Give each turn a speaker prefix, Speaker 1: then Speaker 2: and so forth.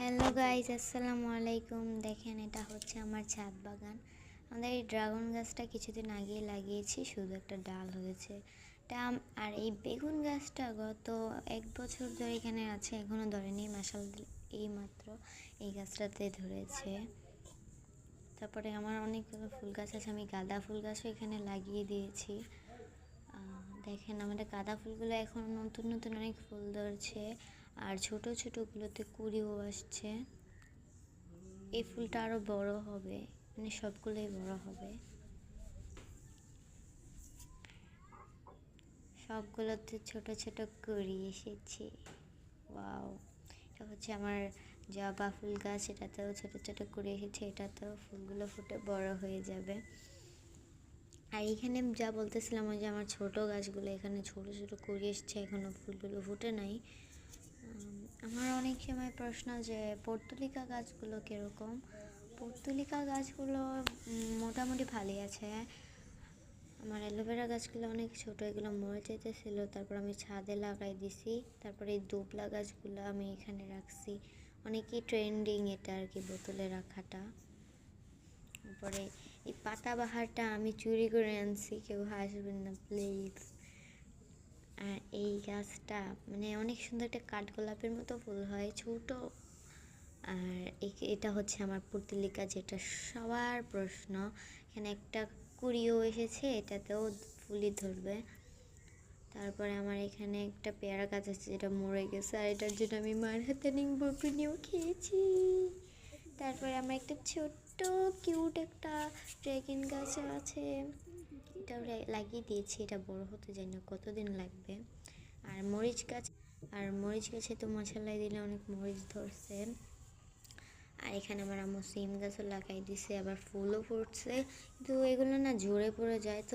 Speaker 1: Hello guys, আসসালামু আলাইকুম। দেখেন, এটা হচ্ছে আমার ছাদ বাগান। আমাদের এই ড্রাগন গাছটা কিছুদিন আগেই লাগিয়েছি, শুধু একটা ডাল হয়েছে। আর এই বেগুন গাছটা গত 1 বছর ধরে এখানে আছে, এখনও ধরেনি। মাশাআল্লাহ, এই মাত্র এই গাছটাতে ধরেছে। তারপরে আমার অনেকগুলো ফুল গাছ আছে, আমি গাঁদা ফুল গাছও এখানে লাগিয়ে দিয়েছি। দেখেন, আমাদের গাঁদা ফুলগুলো এখন নতুন নতুন অনেক ফুল ধরছে, আর ছোট ছোটোগুলোতে কুড়িও আসছে। এই ফুলটা আরও বড় হবে, মানে সবগুলোই বড় হবে। সবগুলোতে ছোট ছোট কুড়ি এসেছে। ওয়াও! এটা হচ্ছে আমার জবা ফুল গাছ, এটাতেও ছোট ছোট কুড়ি এসেছে, এটাতেও ফুলগুলো ফুটে বড় হয়ে যাবে। আর এখানে যা বলতেছিলাম, ওই যে আমার ছোট গাছগুলো, এখানে ছোট ছোট কুড়ি এসছে, এখনও ফুলগুলো ফুটে নাই। আমার অনেক সময় প্রশ্ন যে পর্তুলিকা গাছগুলো কীরকম। পর্তুলিকা গাছগুলো মোটামুটি ভালোই আছে। আমার অ্যালোভেরা গাছগুলো অনেক ছোট, এগুলো মরে যেতেছিল, তারপর আমি ছাদে লাগাই দিছি। তারপরে এই দুবলা গাছগুলো আমি এখানে রাখছি, অনেকই ট্রেন্ডিং এটা আর কি, বোতলে রাখাটা। তারপরে এই পাতাবাহারটা আমি চুরি করে আনছি, কেউ হাসবেন না প্লিজ। আর এই গাছটা মানে অনেক সুন্দর, একটা কাঠগোলাপের মতো ফুল হয়, ছোট। আর এটা হচ্ছে আমার পর্তুলিকা, যেটা সবার প্রশ্ন। এখানে একটা কুড়িও এসেছে, এটাতেও ফুলই ধরবে। তারপরে আমার এখানে একটা পেয়ারা গাছ আছে, যেটা মরে গেছে, আর এটার জন্য আমি মার হাতে নিয়েও খেয়েছি। তারপরে আমার একটা ছোট্ট কিউট একটা ড্রাগন গাছ আছে, এটাও লাগিয়ে দিয়েছি। এটা বড় হতে যায় না, কতদিন লাগবে। আর মরিচ গাছে তো মশালাই দিলে অনেক মরিচ ধরছে। আর এখানে আমার আম্মু সিম গাছও লাগাই দিছে, আবার ফুলও ফুটছে, কিন্তু এগুলো না ঝরে পড়ে যায়, তো